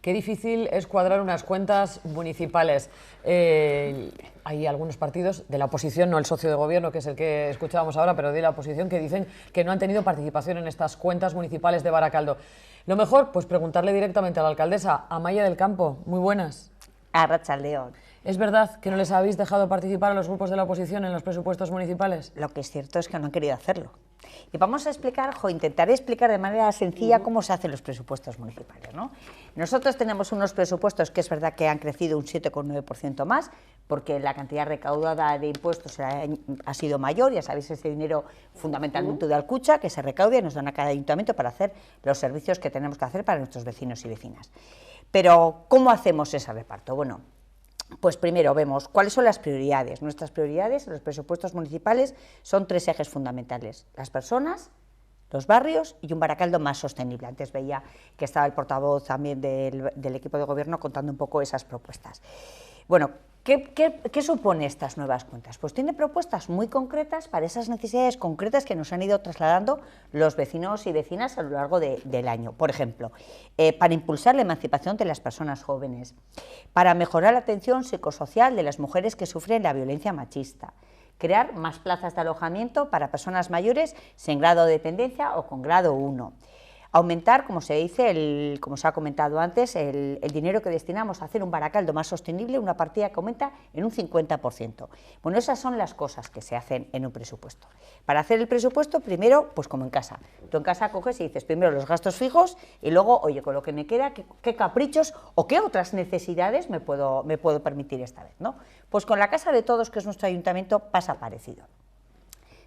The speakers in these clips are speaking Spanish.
Qué difícil es cuadrar unas cuentas municipales. Hay algunos partidos de la oposición, no el socio de gobierno, que es el que escuchábamos ahora, pero de la oposición, que dicen que no han tenido participación en estas cuentas municipales de Baracaldo. Lo mejor, pues preguntarle directamente a la alcaldesa, Amaia del Campo. Muy buenas. Arratsaldeon. ¿Es verdad que no les habéis dejado participar a los grupos de la oposición en los presupuestos municipales? Lo que es cierto es que no han querido hacerlo. Y vamos a explicar, intentaré explicar de manera sencilla cómo se hacen los presupuestos municipales, ¿no? Nosotros tenemos unos presupuestos que es verdad que han crecido un 7,9% más, porque la cantidad recaudada de impuestos ha sido mayor, ya sabéis, ese dinero fundamentalmente de Alcucha, que se recauda y nos dan a cada ayuntamiento para hacer los servicios que tenemos que hacer para nuestros vecinos y vecinas. Pero, ¿cómo hacemos ese reparto? Bueno, pues primero vemos cuáles son las prioridades. Nuestras prioridades en los presupuestos municipales son 3 ejes fundamentales: las personas, los barrios y un Baracaldo más sostenible. Antes veía que estaba el portavoz también del equipo de gobierno contando un poco esas propuestas. Bueno, ¿qué supone estas nuevas cuentas? Pues tiene propuestas muy concretas para esas necesidades concretas que nos han ido trasladando los vecinos y vecinas a lo largo del año. Por ejemplo, para impulsar la emancipación de las personas jóvenes, para mejorar la atención psicosocial de las mujeres que sufren la violencia machista, crear más plazas de alojamiento para personas mayores sin grado de dependencia o con grado 1, aumentar, como se dice, como se ha comentado antes, el dinero que destinamos a hacer un Baracaldo más sostenible, una partida que aumenta en un 50%. Bueno, esas son las cosas que se hacen en un presupuesto. Para hacer el presupuesto, primero, pues como en casa. Tú en casa coges y dices primero los gastos fijos y luego, oye, con lo que me queda, ¿qué caprichos o qué otras necesidades me puedo permitir esta vez, ¿no? Pues con la Casa de Todos, que es nuestro ayuntamiento, pasa parecido.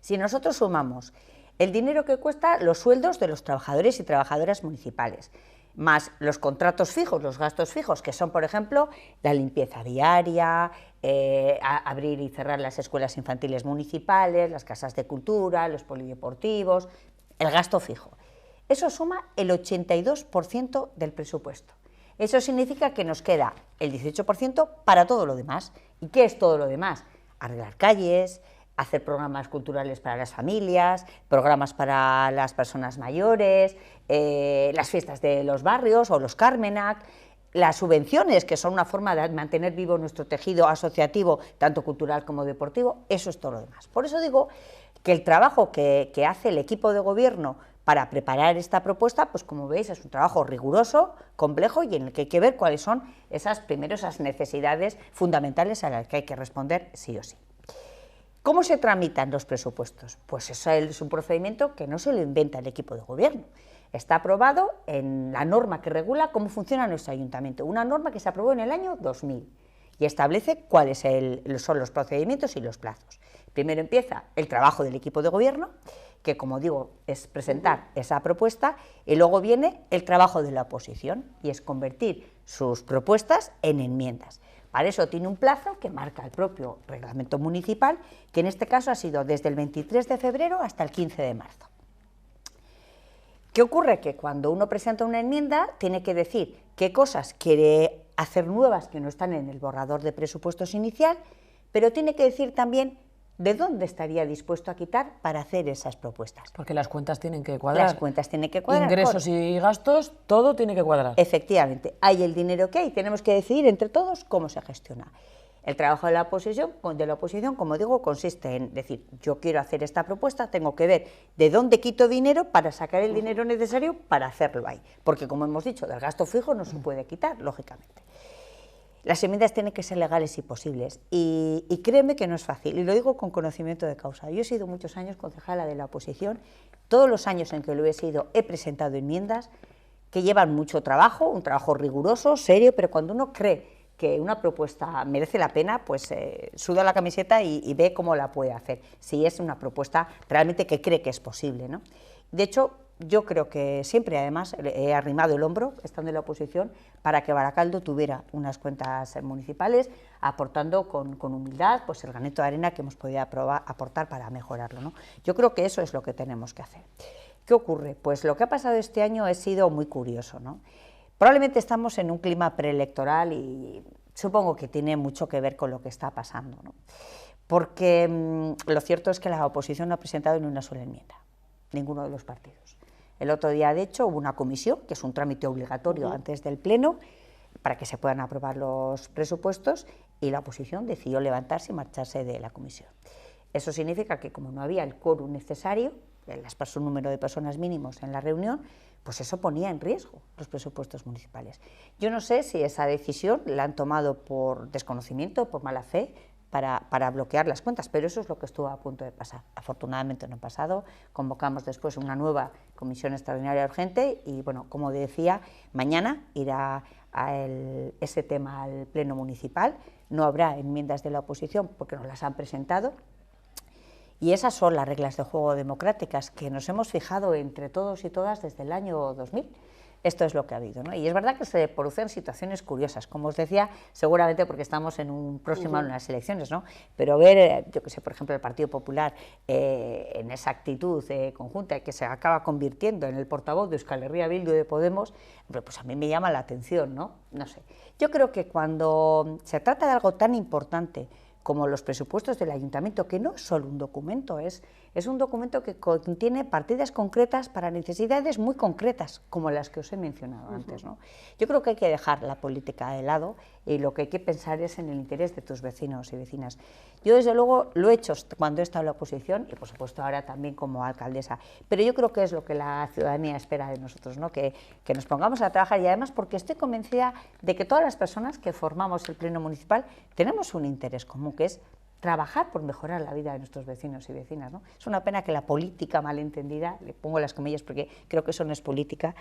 Si nosotros sumamos el dinero que cuesta los sueldos de los trabajadores y trabajadoras municipales, más los contratos fijos, los gastos fijos, que son, por ejemplo, la limpieza diaria, abrir y cerrar las escuelas infantiles municipales, las casas de cultura, los polideportivos, el gasto fijo. Eso suma el 82% del presupuesto. Eso significa que nos queda el 18% para todo lo demás. ¿Y qué es todo lo demás? Arreglar calles, hacer programas culturales para las familias, programas para las personas mayores, las fiestas de los barrios o los Carmenac, las subvenciones, que son una forma de mantener vivo nuestro tejido asociativo, tanto cultural como deportivo. Eso es todo lo demás. Por eso digo que el trabajo que hace el equipo de gobierno para preparar esta propuesta, pues como veis, es un trabajo riguroso, complejo y en el que hay que ver cuáles son esas necesidades fundamentales a las que hay que responder sí o sí. ¿Cómo se tramitan los presupuestos? Pues eso es un procedimiento que no se lo inventa el equipo de gobierno. Está aprobado en la norma que regula cómo funciona nuestro ayuntamiento, una norma que se aprobó en el año 2000 y establece cuáles son los procedimientos y los plazos. Primero empieza el trabajo del equipo de gobierno, que como digo es presentar esa propuesta, y luego viene el trabajo de la oposición y es convertir sus propuestas en enmiendas. Para eso tiene un plazo que marca el propio reglamento municipal, que en este caso ha sido desde el 23 de febrero hasta el 15 de marzo. ¿Qué ocurre? Que cuando uno presenta una enmienda tiene que decir qué cosas quiere hacer nuevas que no están en el borrador de presupuestos inicial, pero tiene que decir también de dónde estaría dispuesto a quitar para hacer esas propuestas. Porque las cuentas tienen que cuadrar. Las cuentas tienen que cuadrar. Ingresos y gastos, todo tiene que cuadrar. Efectivamente, hay el dinero que hay, tenemos que decidir entre todos cómo se gestiona. El trabajo de la oposición, como digo, consiste en decir, yo quiero hacer esta propuesta, tengo que ver de dónde quito dinero para sacar el dinero necesario para hacerlo ahí. Porque, como hemos dicho, del gasto fijo no se puede quitar, lógicamente. Las enmiendas tienen que ser legales y posibles, y créeme que no es fácil, y lo digo con conocimiento de causa. Yo he sido muchos años concejala de la oposición, todos los años en que lo he sido he presentado enmiendas que llevan mucho trabajo, un trabajo riguroso, serio, pero cuando uno cree que una propuesta merece la pena, pues suda la camiseta y ve cómo la puede hacer, si es una propuesta realmente que cree que es posible, ¿no? De hecho, yo creo que siempre, además, he arrimado el hombro, estando en la oposición, para que Baracaldo tuviera unas cuentas municipales, aportando con humildad pues el granito de arena que hemos podido aportar para mejorarlo, ¿no? Yo creo que eso es lo que tenemos que hacer. ¿Qué ocurre? Pues lo que ha pasado este año ha sido muy curioso, ¿no? Probablemente estamos en un clima preelectoral y supongo que tiene mucho que ver con lo que está pasando, ¿no? Porque lo cierto es que la oposición no ha presentado ni una sola enmienda, ninguno de los partidos. El otro día, de hecho, hubo una comisión, que es un trámite obligatorio antes del Pleno, para que se puedan aprobar los presupuestos, y la oposición decidió levantarse y marcharse de la comisión. Eso significa que, como no había el quórum necesario, un número de personas mínimos en la reunión, pues eso ponía en riesgo los presupuestos municipales. Yo no sé si esa decisión la han tomado por desconocimiento, por mala fe, para bloquear las cuentas, pero eso es lo que estuvo a punto de pasar. Afortunadamente no ha pasado, convocamos después una nueva comisión extraordinaria urgente y, bueno, como decía, mañana irá ese tema al Pleno Municipal, no habrá enmiendas de la oposición porque nos las han presentado, y esas son las reglas de juego democráticas que nos hemos fijado entre todos y todas desde el año 2000. Esto es lo que ha habido, ¿no? Y es verdad que se producen situaciones curiosas, como os decía, seguramente porque estamos en un próximo año, en las elecciones, ¿no? Pero ver, yo que sé, por ejemplo, el Partido Popular en esa actitud conjunta que se acaba convirtiendo en el portavoz de Euskal Herria Bildu de Podemos, pues a mí me llama la atención, ¿no? No sé. Yo creo que cuando se trata de algo tan importante como los presupuestos del ayuntamiento, que no es solo un documento, es un documento que contiene partidas concretas para necesidades muy concretas, como las que os he mencionado antes, ¿no? Yo creo que hay que dejar la política de lado y lo que hay que pensar es en el interés de tus vecinos y vecinas. Yo, desde luego, lo he hecho cuando he estado en la oposición y, por supuesto, ahora también como alcaldesa, pero yo creo que es lo que la ciudadanía espera de nosotros, ¿no? Que nos pongamos a trabajar, y además porque estoy convencida de que todas las personas que formamos el Pleno Municipal tenemos un interés común, que es trabajar por mejorar la vida de nuestros vecinos y vecinas, ¿no? Es una pena que la política malentendida, le pongo las comillas porque creo que eso no es política,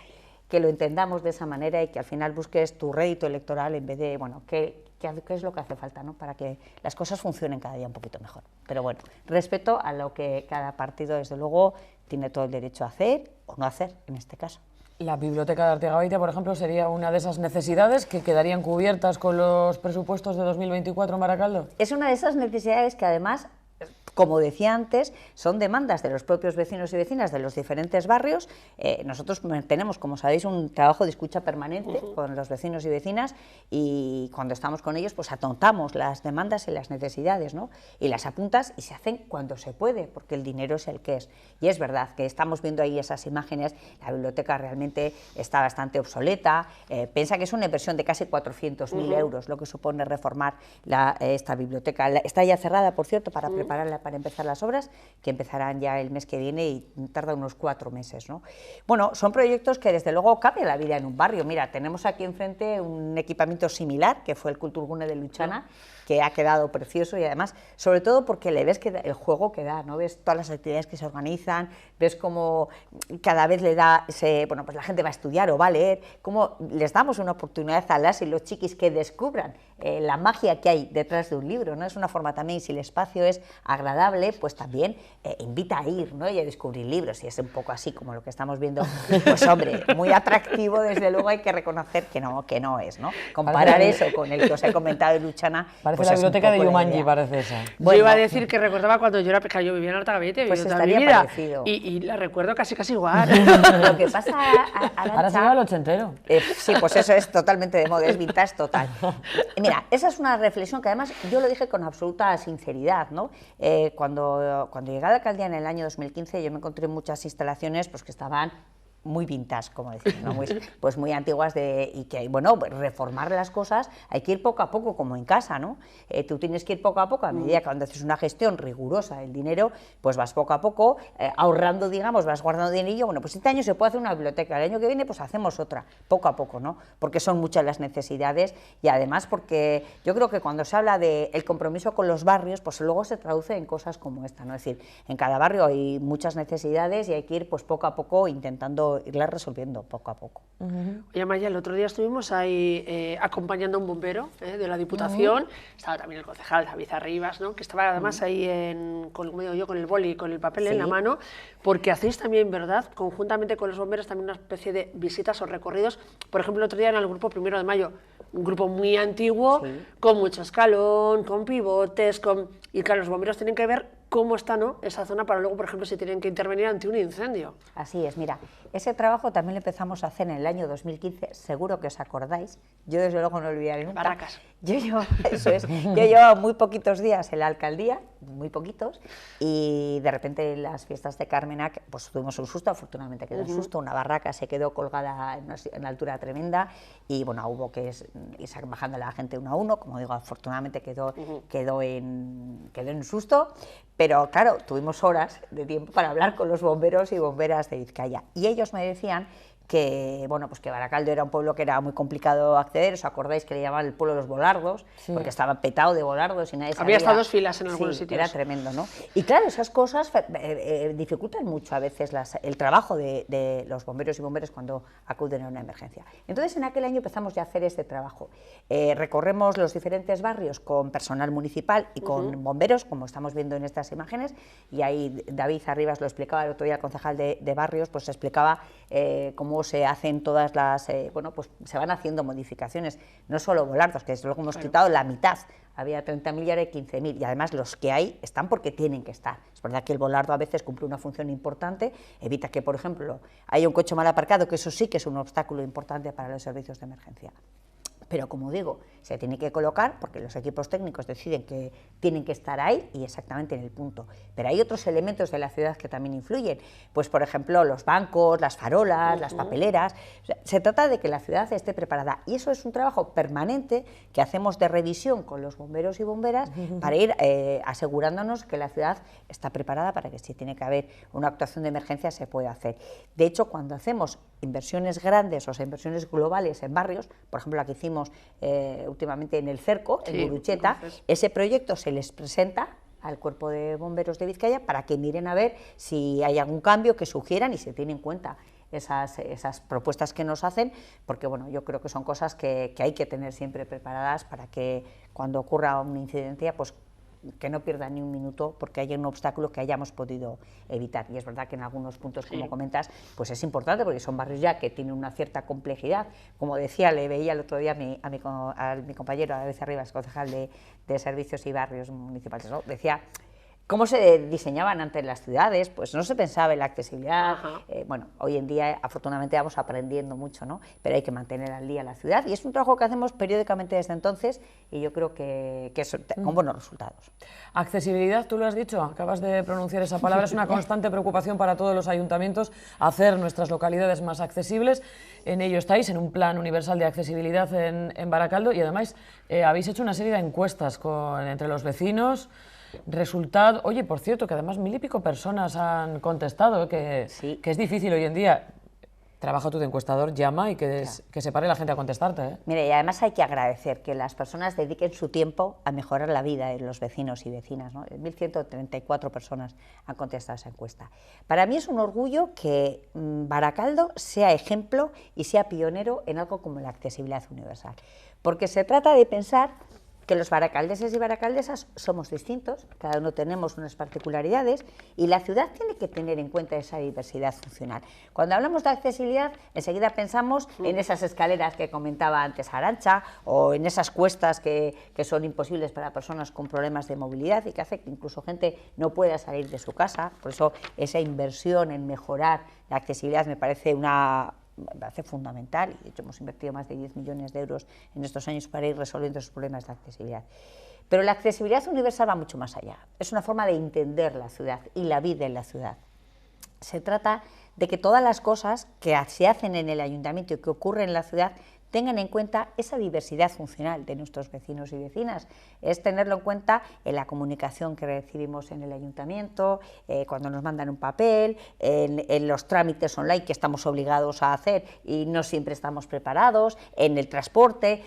que lo entendamos de esa manera y que al final busques tu rédito electoral en vez de, bueno, qué es lo que hace falta, ¿no? Para que las cosas funcionen cada día un poquito mejor. Pero bueno, respeto a lo que cada partido, desde luego, tiene todo el derecho a hacer o no hacer, en este caso. La biblioteca de Artigabaita, por ejemplo, sería una de esas necesidades que quedarían cubiertas con los presupuestos de 2024 en Baracaldo. Es una de esas necesidades que, además, como decía antes, son demandas de los propios vecinos y vecinas de los diferentes barrios. Nosotros tenemos, como sabéis, un trabajo de escucha permanente con los vecinos y vecinas, y cuando estamos con ellos, pues atontamos las demandas y las necesidades, ¿no? Y las apuntas y se hacen cuando se puede, porque el dinero es el que es. Y es verdad que estamos viendo ahí esas imágenes, la biblioteca realmente está bastante obsoleta. Piensa que es una inversión de casi 400.000 euros lo que supone reformar esta biblioteca. Está ya cerrada, por cierto, para prepararla para empezar las obras, que empezarán ya el mes que viene y tarda unos 4 meses, ¿no? Bueno, son proyectos que desde luego cambian la vida en un barrio. Mira, tenemos aquí enfrente un equipamiento similar, que fue el Kulturgune de Luchana, que ha quedado precioso, y además, sobre todo porque le ves que el juego que da, ¿no? Ves todas las actividades que se organizan, ves cómo cada vez bueno, pues la gente va a estudiar o va a leer, cómo les damos una oportunidad a las y los chiquis que descubran la magia que hay detrás de un libro, ¿no? Es una forma también, si el espacio es agradable, pues también invita a ir, ¿no? Y a descubrir libros, y es un poco así como lo que estamos viendo, pues hombre, muy atractivo, desde luego hay que reconocer que no es, ¿no? Comparar eso con el que os he comentado de Luchana. Parece pues la biblioteca de Yumanji, parece esa. Bueno, yo iba a decir que recordaba cuando yo era pequeña, yo vivía en Artigabaita, pues estaría parecido. Y la recuerdo casi igual. Lo que pasa, ahora se va al ochentero. Sí, pues eso es totalmente de moda, es vintage total. Mira, esa es una reflexión que además yo lo dije con absoluta sinceridad, ¿no? Cuando llegué a la alcaldía en el año 2015, yo me encontré muchas instalaciones pues que estaban muy vintage, como decir, ¿no? muy antiguas, y que, bueno, reformar las cosas hay que ir poco a poco, como en casa, ¿no? Tú tienes que ir poco a poco, a medida que cuando haces una gestión rigurosa del dinero, pues vas poco a poco, ahorrando, digamos, vas guardando dinerillo. Bueno, pues este año se puede hacer una biblioteca, el año que viene pues hacemos otra, poco a poco, ¿no? Porque son muchas las necesidades, y además porque yo creo que cuando se habla del compromiso con los barrios, pues luego se traduce en cosas como esta, ¿no? Es decir, en cada barrio hay muchas necesidades y hay que ir pues poco a poco intentando irlas resolviendo poco a poco. Oye, Amaya, el otro día estuvimos ahí acompañando a un bombero de la Diputación, estaba también el concejal David Arribas, ¿no? Que estaba además ahí con el boli y con el papel en la mano, porque hacéis también, ¿verdad?, conjuntamente con los bomberos, también una especie de visitas o recorridos. Por ejemplo, el otro día en el grupo 1 de Mayo, un grupo muy antiguo, con mucho escalón, con pivotes, y claro, los bomberos tienen que ver cómo está, ¿no?, esa zona para luego, por ejemplo, si tienen que intervenir ante un incendio. Así es, mira, ese trabajo también lo empezamos a hacer en el año 2015, seguro que os acordáis, yo desde luego no lo olvidaré nunca. Barracas. Eso es, yo llevaba muy poquitos días en la alcaldía, muy poquitos, y de repente en las fiestas de Carmenac, pues tuvimos un susto, afortunadamente quedó un susto, una barraca se quedó colgada en una altura tremenda, y bueno, hubo que ir bajando a la gente uno a uno, como digo, afortunadamente quedó en susto, pero claro, tuvimos horas de tiempo para hablar con los bomberos y bomberas de Vizcaya, y ellos me decían que, bueno, pues que Baracaldo era un pueblo que era muy complicado acceder. ¿Os acordáis que le llamaban el pueblo de los volardos? Sí. Porque estaba petado de volardos y nadie sabía. Había hasta 2 filas en algunos sitios. Era tremendo, ¿no? Y claro, esas cosas dificultan mucho a veces el trabajo de los bomberos y bomberas cuando acuden a una emergencia. Entonces, en aquel año empezamos ya a hacer este trabajo. Recorremos los diferentes barrios con personal municipal y con bomberos, como estamos viendo en estas imágenes, y ahí David Arribas lo explicaba el otro día, el concejal de barrios, pues explicaba cómo se hacen todas las, bueno, pues se van haciendo modificaciones, no solo volardos, que desde luego hemos quitado la mitad, había 30.000 y ahora hay 15.000, y además los que hay están porque tienen que estar. Es verdad que el volardo a veces cumple una función importante, evita que, por ejemplo, haya un coche mal aparcado, que eso sí que es un obstáculo importante para los servicios de emergencia. Pero, como digo, se tiene que colocar porque los equipos técnicos deciden que tienen que estar ahí y exactamente en el punto. Pero hay otros elementos de la ciudad que también influyen, pues por ejemplo los bancos, las farolas, las papeleras. O sea, se trata de que la ciudad esté preparada y eso es un trabajo permanente que hacemos de revisión con los bomberos y bomberas para ir asegurándonos que la ciudad está preparada para que si tiene que haber una actuación de emergencia se pueda hacer. De hecho, cuando hacemos inversiones grandes, o sea, inversiones globales en barrios, por ejemplo la que hicimos últimamente en el Cerco, en Gurucheta, ese proyecto se les presenta al Cuerpo de Bomberos de Vizcaya para que miren a ver si hay algún cambio que sugieran y se tienen en cuenta esas propuestas que nos hacen, porque bueno, yo creo que son cosas que hay que tener siempre preparadas para que cuando ocurra una incidencia, pues que no pierda ni un minuto porque haya un obstáculo que hayamos podido evitar. Y es verdad que en algunos puntos, como comentas, pues es importante porque son barrios ya que tienen una cierta complejidad. Como decía, le veía el otro día a mi compañero, a David Arribas, concejal de Servicios y Barrios Municipales, ¿no? Decía cómo se diseñaban antes las ciudades, pues no se pensaba en la accesibilidad. Bueno, hoy en día afortunadamente vamos aprendiendo mucho, ¿no? Pero hay que mantener al día la ciudad y es un trabajo que hacemos periódicamente desde entonces y yo creo que es con buenos resultados. Accesibilidad, tú lo has dicho, acabas de pronunciar esa palabra, es una constante preocupación para todos los ayuntamientos hacer nuestras localidades más accesibles. En ello estáis, en un plan universal de accesibilidad en Baracaldo y además habéis hecho una serie de encuestas entre los vecinos. Resultado, oye, por cierto, que además 1000 y pico personas han contestado, que es difícil hoy en día. Trabaja tú de encuestador, llama y que se pare la gente a contestarte, ¿eh? Mire, y además hay que agradecer que las personas dediquen su tiempo a mejorar la vida de los vecinos y vecinas, ¿no? 1.134 personas han contestado esa encuesta. Para mí es un orgullo que Baracaldo sea ejemplo y sea pionero en algo como la accesibilidad universal, porque se trata de pensar que los baracaldeses y baracaldesas somos distintos, cada uno tenemos unas particularidades y la ciudad tiene que tener en cuenta esa diversidad funcional. Cuando hablamos de accesibilidad, enseguida pensamos en esas escaleras que comentaba antes Arantxa o en esas cuestas que son imposibles para personas con problemas de movilidad y que hace que incluso gente no pueda salir de su casa. Por eso esa inversión en mejorar la accesibilidad me parece fundamental y de hecho hemos invertido más de 10 millones de euros en estos años para ir resolviendo esos problemas de accesibilidad. Pero la accesibilidad universal va mucho más allá, es una forma de entender la ciudad y la vida en la ciudad. Se trata de que todas las cosas que se hacen en el ayuntamiento y que ocurren en la ciudad tengan en cuenta esa diversidad funcional de nuestros vecinos y vecinas. Es tenerlo en cuenta en la comunicación que recibimos en el ayuntamiento, cuando nos mandan un papel, en los trámites online que estamos obligados a hacer y no siempre estamos preparados, en el transporte.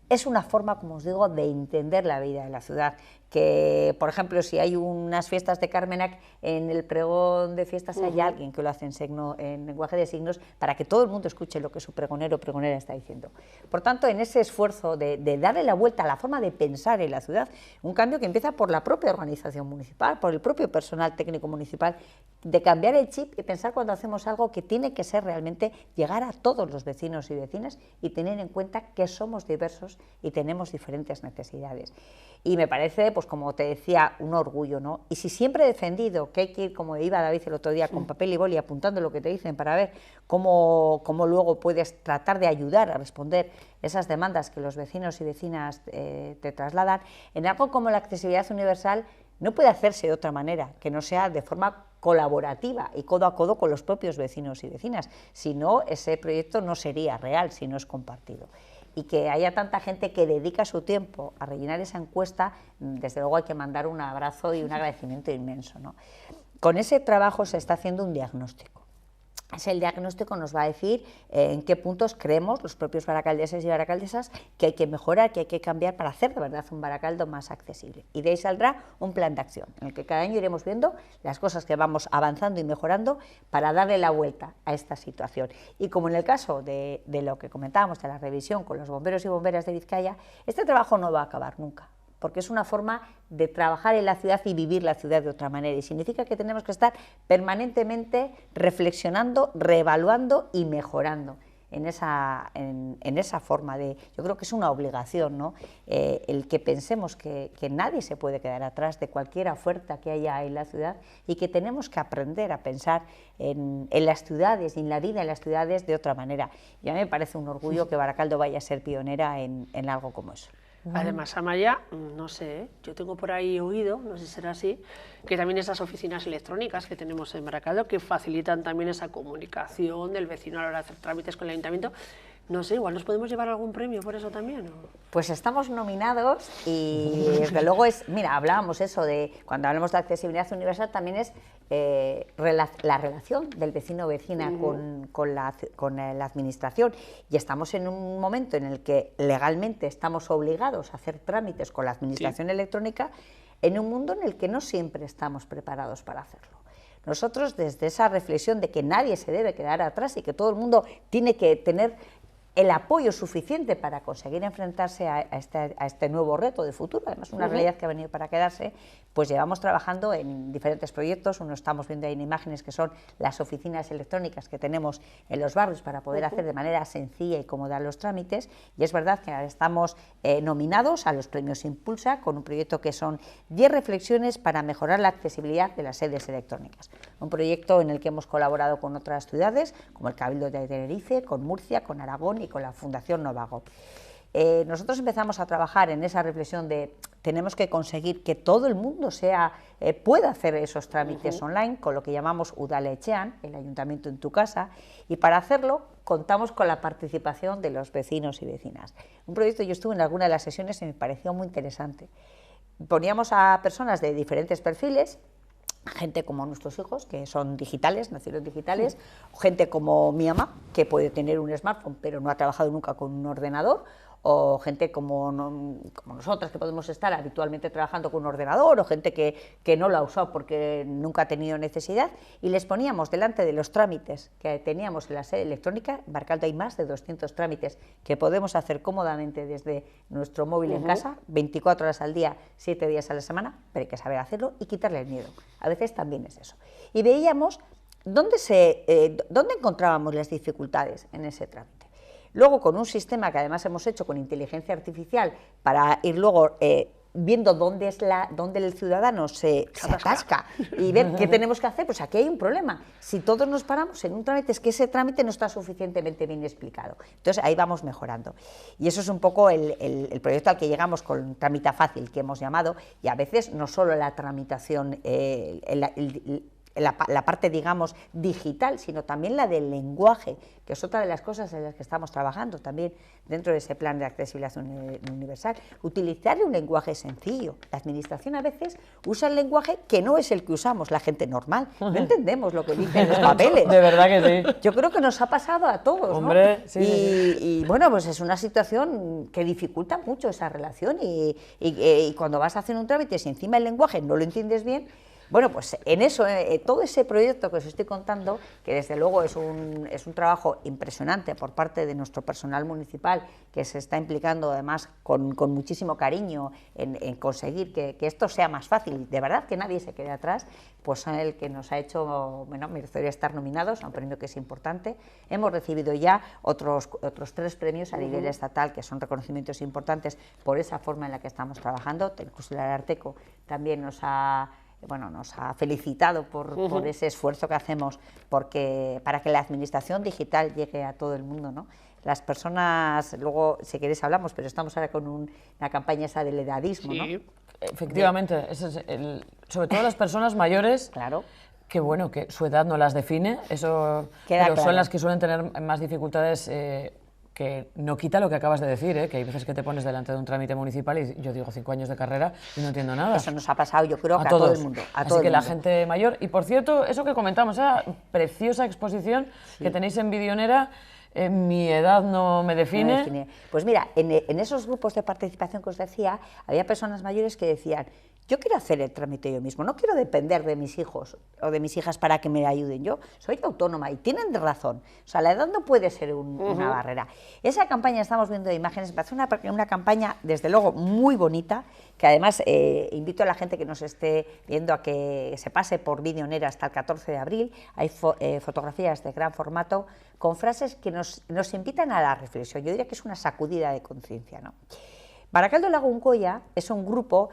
Es una forma, como os digo, de entender la vida de la ciudad. Que, por ejemplo, si hay unas fiestas de Carmenac, en el pregón de fiestas hay alguien que lo hace en lenguaje de signos para que todo el mundo escuche lo que su pregonero o pregonera está diciendo. Por tanto, en ese esfuerzo de darle la vuelta a la forma de pensar en la ciudad, un cambio que empieza por la propia organización municipal, por el propio personal técnico municipal, de cambiar el chip y pensar cuando hacemos algo que tiene que ser realmente llegar a todos los vecinos y vecinas y tener en cuenta que somos diversos y tenemos diferentes necesidades. Y me parece pues como te decía, un orgullo, ¿no? Y si siempre he defendido que hay que ir, como iba David el otro día, con papel y boli apuntando lo que te dicen para ver cómo luego puedes tratar de ayudar a responder esas demandas que los vecinos y vecinas te trasladan, en algo como la accesibilidad universal no puede hacerse de otra manera, que no sea de forma colaborativa y codo a codo con los propios vecinos y vecinas. Si no, ese proyecto no sería real si no es compartido. Y que haya tanta gente que dedica su tiempo a rellenar esa encuesta, desde luego hay que mandar un abrazo y un agradecimiento inmenso, ¿no? Con ese trabajo se está haciendo un diagnóstico. El diagnóstico nos va a decir en qué puntos creemos los propios baracaldeses y baracaldesas que hay que mejorar, que hay que cambiar para hacer de verdad un Baracaldo más accesible. Y de ahí saldrá un plan de acción, en el que cada año iremos viendo las cosas que vamos avanzando y mejorando para darle la vuelta a esta situación. Y como en el caso de lo que comentábamos, de la revisión con los bomberos y bomberas de Vizcaya, este trabajo no va a acabar nunca, porque es una forma de trabajar en la ciudad y vivir la ciudad de otra manera, y significa que tenemos que estar permanentemente reflexionando, reevaluando y mejorando en esa forma de... Yo creo que es una obligación, ¿no? El que pensemos que nadie se puede quedar atrás de cualquier oferta que haya en la ciudad y que tenemos que aprender a pensar en las ciudades y en la vida en las ciudades de otra manera. Y a mí me parece un orgullo que Baracaldo vaya a ser pionera en algo como eso. Además, Amaya, no sé, yo tengo por ahí oído, no sé si será así, que también esas oficinas electrónicas que tenemos en Baracaldo, que facilitan también esa comunicación del vecino a la hora de hacer trámites con el ayuntamiento. No sé, igual nos podemos llevar algún premio por eso también, ¿o? Pues estamos nominados y desde luego es, mira, hablábamos eso de, cuando hablamos de accesibilidad universal, también es la relación del vecino o vecina con la administración, y estamos en un momento en el que legalmente estamos obligados a hacer trámites con la administración electrónica, en un mundo en el que no siempre estamos preparados para hacerlo. Nosotros, desde esa reflexión de que nadie se debe quedar atrás y que todo el mundo tiene que tener el apoyo suficiente para conseguir enfrentarse a este nuevo reto de futuro, además una realidad que ha venido para quedarse, pues llevamos trabajando en diferentes proyectos. Uno estamos viendo ahí en imágenes que son las oficinas electrónicas que tenemos en los barrios para poder hacer de manera sencilla y cómoda los trámites, y es verdad que estamos nominados a los premios Impulsa con un proyecto que son 10 reflexiones para mejorar la accesibilidad de las sedes electrónicas, un proyecto en el que hemos colaborado con otras ciudades como el Cabildo de Tenerife, con Murcia, con Aragón y con la Fundación Novagop. Nosotros empezamos a trabajar en esa reflexión de tenemos que conseguir que todo el mundo pueda hacer esos trámites online, con lo que llamamos Udaletxean, el ayuntamiento en tu casa, y para hacerlo contamos con la participación de los vecinos y vecinas. Un proyecto, yo estuve en alguna de las sesiones y me pareció muy interesante. Poníamos a personas de diferentes perfiles, gente como nuestros hijos, que son digitales, nacieron digitales, gente como mi mamá, que puede tener un smartphone pero no ha trabajado nunca con un ordenador, o gente como nosotras, que podemos estar habitualmente trabajando con un ordenador, o gente que no lo ha usado porque nunca ha tenido necesidad, y les poníamos delante de los trámites que teníamos en la sede electrónica. En Baracaldo hay más de 200 trámites que podemos hacer cómodamente desde nuestro móvil en casa, 24 horas al día, 7 días a la semana, pero hay que saber hacerlo y quitarle el miedo. A veces también es eso. Y veíamos dónde encontrábamos las dificultades en ese trámite. Luego, con un sistema que además hemos hecho con inteligencia artificial para ir luego viendo dónde el ciudadano se atasca y ver qué tenemos que hacer, pues aquí hay un problema. Si todos nos paramos en un trámite, es que ese trámite no está suficientemente bien explicado. Entonces ahí vamos mejorando. Y eso es un poco el proyecto al que llegamos con Tramita Fácil, que hemos llamado, y a veces no solo la tramitación, la parte, digamos, digital, sino también la del lenguaje, que es otra de las cosas en las que estamos trabajando también dentro de ese plan de accesibilidad universal. Utilizar un lenguaje sencillo. La administración a veces usa el lenguaje que no es el que usamos la gente normal. No entendemos lo que dicen los papeles. De verdad que sí. Yo creo que nos ha pasado a todos, hombre, ¿no? Sí, y bueno, pues es una situación que dificulta mucho esa relación, y cuando vas a hacer un trámite, si encima el lenguaje no lo entiendes bien, Bueno, pues en eso, todo ese proyecto que os estoy contando, que desde luego es un trabajo impresionante por parte de nuestro personal municipal, que se está implicando además con muchísimo cariño en conseguir que esto sea más fácil, de verdad que nadie se quede atrás, pues son el que nos ha hecho, bueno, merecería estar nominados a un premio que es importante. Hemos recibido ya otros 3 premios a nivel estatal, que son reconocimientos importantes por esa forma en la que estamos trabajando. Incluso el Ararteko también nos ha felicitado por ese esfuerzo que hacemos para que la administración digital llegue a todo el mundo, ¿no? Las personas, luego si queréis hablamos, pero estamos ahora con una campaña esa del edadismo, ¿no? Efectivamente, sobre todo las personas mayores, claro, que bueno, que su edad no las define, eso, queda pero claro. son las que suelen tener más dificultades, que no quita lo que acabas de decir, que hay veces que te pones delante de un trámite municipal y yo digo 5 años de carrera y no entiendo nada. Eso nos ha pasado, yo creo, que a todos. todo el mundo. Así que la gente mayor, y por cierto, eso que comentamos, esa preciosa exposición que tenéis en Vidionera, mi edad no me define. Pues mira, en esos grupos de participación que os decía, había personas mayores que decían, yo quiero hacer el trámite yo mismo, no quiero depender de mis hijos o de mis hijas para que me ayuden, yo soy autónoma, y tienen razón, o sea, la edad no puede ser una barrera. Esa campaña, estamos viendo imágenes, me parece una campaña, desde luego, muy bonita, que además invito a la gente que nos esté viendo a que se pase por Vidionera hasta el 14 de abril, hay fotografías de gran formato, con frases que nos invitan a la reflexión. Yo diría que es una sacudida de conciencia, ¿no? Barakaldo Lagunkoia es un grupo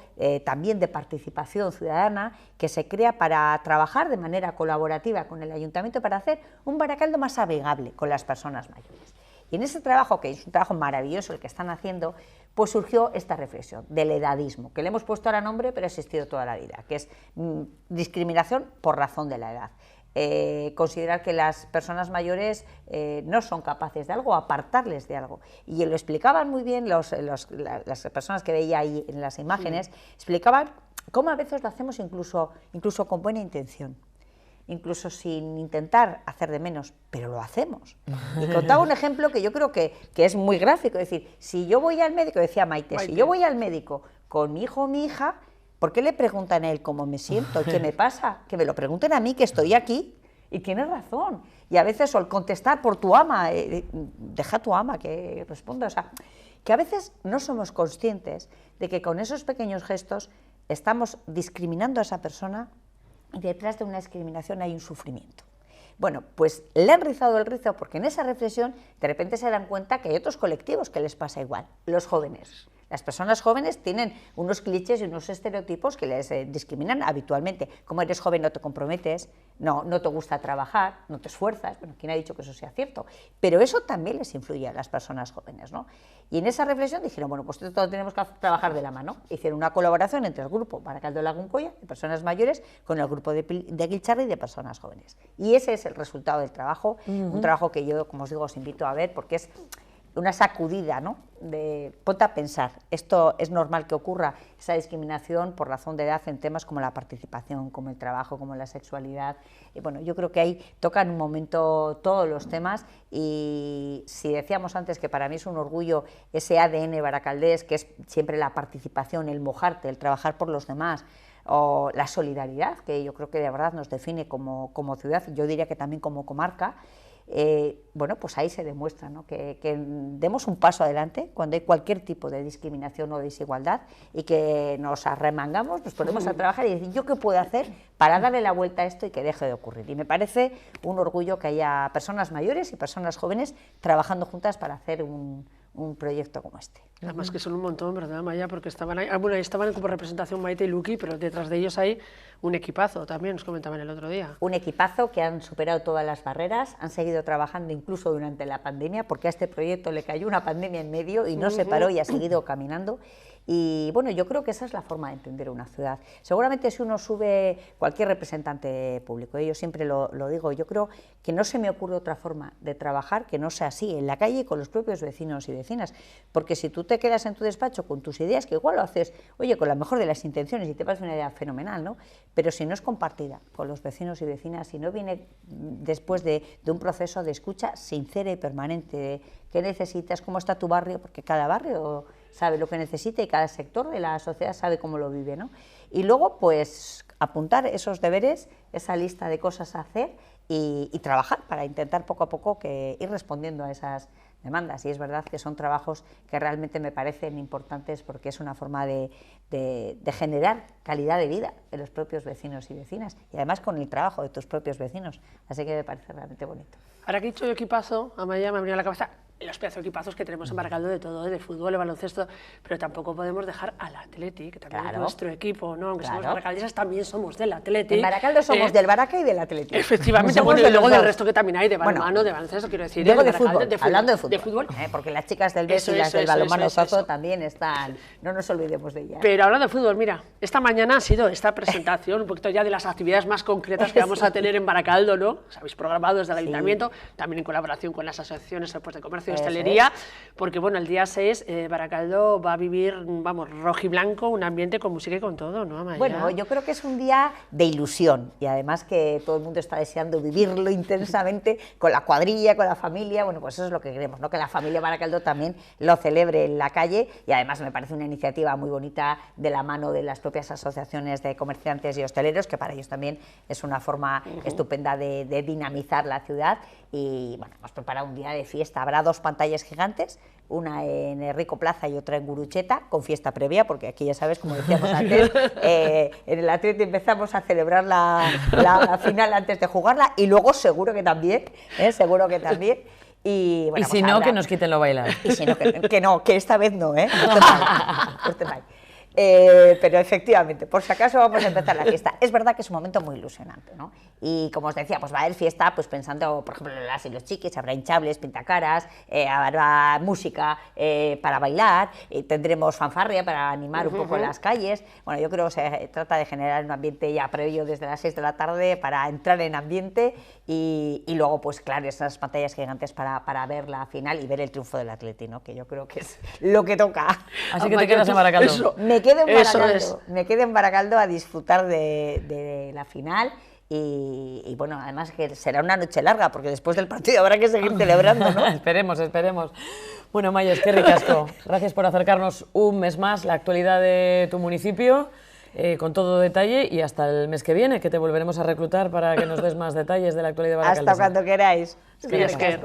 también de participación ciudadana que se crea para trabajar de manera colaborativa con el ayuntamiento para hacer un Barakaldo más amigable con las personas mayores. Y en ese trabajo, que es un trabajo maravilloso el que están haciendo, pues surgió esta reflexión del edadismo, que le hemos puesto ahora nombre, pero ha existido toda la vida, que es discriminación por razón de la edad. Considerar que las personas mayores no son capaces de algo, apartarles de algo. Y lo explicaban muy bien las personas que veía ahí en las imágenes, explicaban cómo a veces lo hacemos incluso con buena intención, incluso sin intentar hacer de menos, pero lo hacemos. Y contaba un ejemplo que yo creo que es muy gráfico, es decir, si yo voy al médico, decía Maite, si yo voy al médico con mi hijo o mi hija, ¿por qué le preguntan a él cómo me siento? ¿Qué me pasa? Que me lo pregunten a mí, que estoy aquí. Y tienes razón. Y a veces, o el contestar por tu ama, deja a tu ama que responda. O sea, que a veces no somos conscientes de que con esos pequeños gestos estamos discriminando a esa persona, y detrás de una discriminación hay un sufrimiento. Bueno, pues le han rizado el rizo, porque en esa reflexión de repente se dan cuenta que hay otros colectivos que les pasa igual, los jóvenes. Las personas jóvenes tienen unos clichés y unos estereotipos que les discriminan habitualmente. Como eres joven no te comprometes, no te gusta trabajar, no te esfuerzas. Bueno, ¿quién ha dicho que eso sea cierto? Pero eso también les influye a las personas jóvenes, ¿no? Y en esa reflexión dijeron, bueno, pues todos tenemos que trabajar de la mano. Hicieron una colaboración entre el grupo Barakaldo Lagunkoia, de personas mayores, con el grupo de Giltxarri de personas jóvenes. Y ese es el resultado del trabajo, un trabajo que yo, como os digo, os invito a ver, porque es una sacudida, ¿no? Ponte a pensar, esto es normal que ocurra, esa discriminación por razón de edad en temas como la participación, como el trabajo, como la sexualidad. Y bueno, yo creo que ahí tocan un momento todos los temas, y si decíamos antes que para mí es un orgullo ese ADN baracaldés, que es siempre la participación, el mojarte, el trabajar por los demás, o la solidaridad, que yo creo que de verdad nos define como ciudad, yo diría que también como comarca. Bueno, pues ahí se demuestra, ¿no? que demos un paso adelante cuando hay cualquier tipo de discriminación o desigualdad, y que nos arremangamos, nos ponemos a trabajar y decir, ¿yo qué puedo hacer para darle la vuelta a esto y que deje de ocurrir? Y me parece un orgullo que haya personas mayores y personas jóvenes trabajando juntas para hacer un proyecto como este. Además que son un montón, ¿verdad, Maya? Porque estaban ahí, bueno, estaban como representación Maite y Luqui, pero detrás de ellos hay un equipazo, también nos comentaban el otro día. Un equipazo que han superado todas las barreras, han seguido trabajando incluso durante la pandemia, porque a este proyecto le cayó una pandemia en medio y no se paró y ha seguido caminando. Y bueno, yo creo que esa es la forma de entender una ciudad. Seguramente si uno sube, cualquier representante público, yo siempre lo digo, yo creo que no se me ocurre otra forma de trabajar que no sea así, en la calle y con los propios vecinos y vecinas, porque si tú te quedas en tu despacho con tus ideas, que igual lo haces, oye, con la mejor de las intenciones y te parece una idea fenomenal, ¿no? Pero si no es compartida con los vecinos y vecinas, si no viene después de un proceso de escucha sincera y permanente, de qué necesitas, cómo está tu barrio, porque cada barrio sabe lo que necesita y cada sector de la sociedad sabe cómo lo vive, ¿no? Y luego, pues, apuntar esos deberes, esa lista de cosas a hacer y trabajar para intentar poco a poco ir respondiendo a esas demandas. Y es verdad que son trabajos que realmente me parecen importantes porque es una forma de generar calidad de vida en los propios vecinos y vecinas y además con el trabajo de tus propios vecinos. Así que me parece realmente bonito. Ahora que he dicho yo equipazo, Amaya, me ha venido a la cabeza los pedazos de equipazos que tenemos en Baracaldo de todo, de fútbol, de baloncesto, pero tampoco podemos dejar al Athletic, que también es nuestro equipo, ¿no? Aunque somos baracaldistas, también somos del Athletic. En Baracaldo somos del Baraca y del Athletic. Efectivamente, bueno, y luego del resto que también hay, de balonmano, de baloncesto, quiero decir. Luego de fútbol, hablando de fútbol. De porque las chicas del BES y las del balonmano Zazo también están, no nos olvidemos de ellas. Pero hablando de fútbol, mira, esta mañana ha sido esta presentación, un poquito ya de las actividades más concretas que vamos a tener en Baracaldo, ¿no? Os habéis programado desde el Ayuntamiento, también en colaboración con las asociaciones de comercio y hostelería. Porque bueno, el día 6 Baracaldo va a vivir, vamos, rojiblanco, un ambiente con música y con todo, ¿no, Amaya? Bueno, yo creo que es un día de ilusión y además que todo el mundo está deseando vivirlo intensamente con la cuadrilla, con la familia. Bueno, pues eso es lo que queremos, ¿no? Que la familia Baracaldo también lo celebre en la calle y además me parece una iniciativa muy bonita de la mano de las propias asociaciones de comerciantes y hosteleros, que para ellos también es una forma estupenda de dinamizar la ciudad. Y bueno, hemos preparado un día de fiesta, habrá 2 pantallas gigantes, una en Enrico Plaza y otra en Gurucheta, con fiesta previa, porque aquí ya sabes, como decíamos antes, en el Atleti empezamos a celebrar la final antes de jugarla y luego seguro que también. Y, bueno, y si no, que nos quiten lo bailar. Y si no, que no, que esta vez no, ¿eh? No te vayas. Pero efectivamente, por si acaso vamos a empezar la fiesta. Es verdad que es un momento muy ilusionante, ¿no? Y como os decía, pues va a haber fiesta, pues pensando, por ejemplo, en las y los chiquis, habrá hinchables, pintacaras, habrá música para bailar, tendremos fanfarria para animar un poco las calles. Bueno, yo creo que se trata de generar un ambiente ya previo desde las 6 de la tarde para entrar en ambiente y luego, pues claro, esas pantallas gigantes para ver la final y ver el triunfo del Atleti, ¿no? Que yo creo que es lo que toca. Así que te quedas en Baracaldo. Me quedo en Baracaldo a disfrutar de la final y bueno, además que será una noche larga porque después del partido habrá que seguir celebrando, ¿no? Esperemos. Bueno, Maya, es que ricasco. Gracias por acercarnos un mes más la actualidad de tu municipio con todo detalle y hasta el mes que viene, que te volveremos a reclutar para que nos des más detalles de la actualidad de Baracaldo. Hasta cuando queráis. Es que